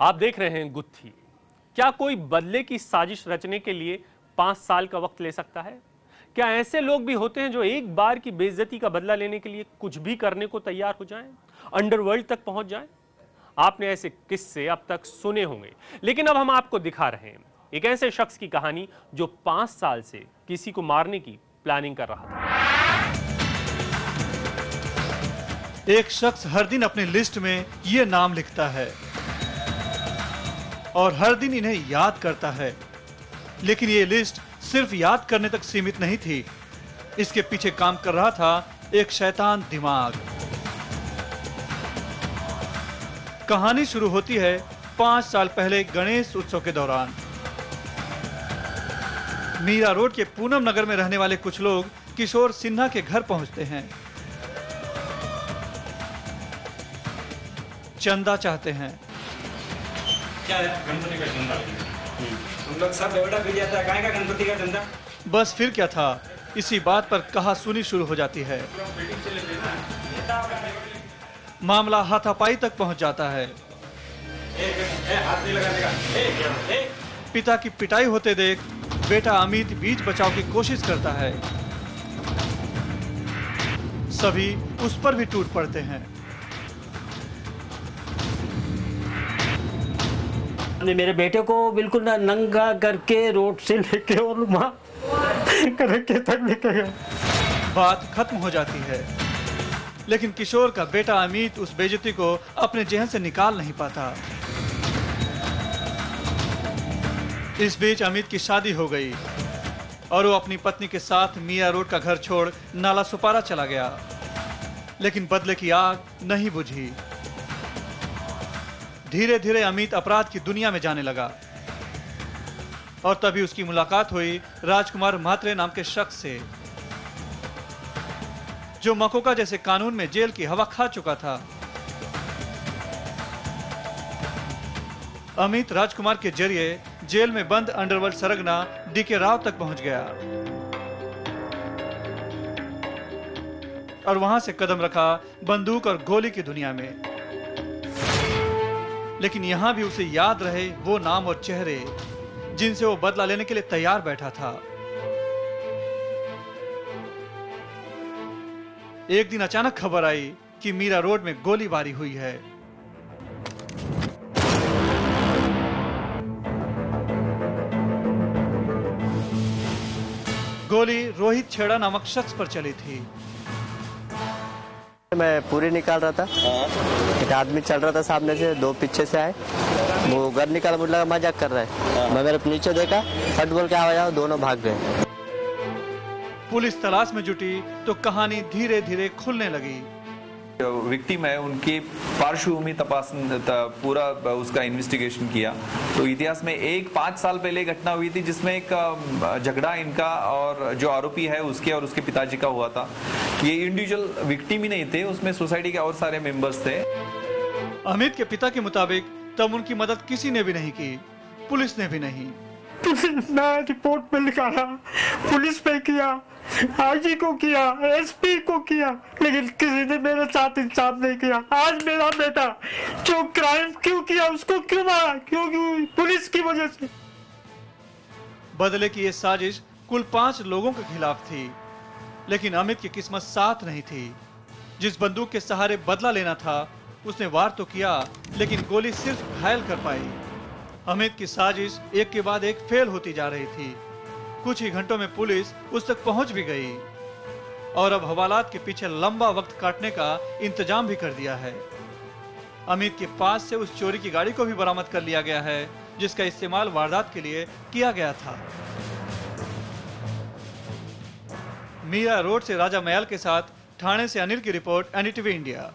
आप देख रहे हैं गुत्थी। क्या कोई बदले की साजिश रचने के लिए 5 साल का वक्त ले सकता है? क्या ऐसे लोग भी होते हैं जो एक बार की बेइज्जती का बदला लेने के लिए कुछ भी करने को तैयार हो जाएं, अंडरवर्ल्ड तक पहुंच जाएं? आपने ऐसे किस्से अब तक सुने होंगे, लेकिन अब हम आपको दिखा रहे हैं एक ऐसे शख्स की कहानी जो 5 साल से किसी को मारने की प्लानिंग कर रहा था। एक शख्स हर दिन अपनी लिस्ट में ये नाम लिखता है और हर दिन इन्हें याद करता है, लेकिन ये लिस्ट सिर्फ याद करने तक सीमित नहीं थी। इसके पीछे काम कर रहा था एक शैतान दिमाग। कहानी शुरू होती है 5 साल पहले गणेश उत्सव के दौरान। मीरा रोड के पूनम नगर में रहने वाले कुछ लोग किशोर सिन्हा के घर पहुंचते हैं। चंदा चाहते हैं। क्या है? गणपति का चंदा। हम लोग सब बेवड़ा पी जाता है, काहे का गणपति का चंदा? बस फिर क्या था, इसी बात पर कहासुनी शुरू हो जाती है। मामला हाथापाई तक पहुंच जाता है। हाथ नहीं लगाने का। पिता की पिटाई होते देख बेटा अमित बीच बचाव की कोशिश करता है। सभी उस पर भी टूट पड़ते हैं। मेरे बेटे को बिल्कुल ना नंगा करके रोड से लेके और वहाँ करके तक लेके गया। बात खत्म हो जाती है, लेकिन किशोर का बेटा अमित उस बेइज्जती को अपने जहन से निकाल नहीं पाता। इस बीच अमित की शादी हो गई और वो अपनी पत्नी के साथ मिया रोड का घर छोड़ नाला सुपारा चला गया, लेकिन बदले की आग नहीं बुझी। धीरे धीरे अमित अपराध की दुनिया में जाने लगा और तभी उसकी मुलाकात हुई राजकुमार म्हात्रे नाम के शख्स से, जो मकोका जैसे कानून में जेल की हवा खा चुका था। अमित राजकुमार के जरिए जेल में बंद अंडरवर्ल्ड सरगना डीके राव तक पहुंच गया और वहां से कदम रखा बंदूक और गोली की दुनिया में। लेकिन यहां भी उसे याद रहे वो नाम और चेहरे जिनसे वो बदला लेने के लिए तैयार बैठा था। एक दिन अचानक खबर आई कि मीरा रोड में गोलीबारी हुई है। गोली रोहित छेड़ा नामक शख्स पर चली थी। मैं पूरी निकाल रहा था, एक आदमी चल रहा था सामने से, दो पीछे से आए, वो गन निकाल, मुझे लगा मजाक कर रहा है। मैं मेरे नीचे देखा, फट बोल के आवाज आया, दोनों भाग गए। पुलिस तलाश में जुटी तो कहानी धीरे धीरे खुलने लगी। विक्टिम है, उनकी पार्श्वभूमि तपास पूरा उसका इन्वेस्टिगेशन किया तो इतिहास में 5 साल पहले घटना हुई थी जिसमें एक झगड़ा इनका और जो आरोपी है उसके और उसके पिताजी का हुआ था। ये इंडिविजुअल विक्टिम ही नहीं थे, उसमें सोसाइटी के और सारे मेंबर्स थे। अमित के पिता के मुताबिक तब उनकी मदद किसी ने भी नहीं की, पुलिस ने भी नहीं। ना रिपोर्ट में लिखाया, पुलिस पे किया, आईजी को किया, एसपी को किया, लेकिन किसी ने मेरे साथ इंसाफ नहीं किया। आज मेरा बेटा जो क्राइम क्यों किया, उसको क्यों मारा, क्योंकि पुलिस की वजह से। बदले की ये साजिश कुल 5 लोगों के खिलाफ थी, लेकिन अमित की किस्मत साथ नहीं थी। जिस बंदूक के सहारे बदला लेना था उसने वार तो किया, लेकिन गोली सिर्फ घायल कर पाई। अमित की साजिश एक के बाद एक फेल होती जा रही थी। कुछ ही घंटों में पुलिस उस तक पहुंच भी गई और अब हवालात के पीछे लंबा वक्त काटने का इंतजाम भी कर दिया है। अमित के पास से उस चोरी की गाड़ी को भी बरामद कर लिया गया है जिसका इस्तेमाल वारदात के लिए किया गया था। मीरा रोड से राजा मयाल के साथ ठाणे से अनिल की रिपोर्ट, एनडीटीवी इंडिया।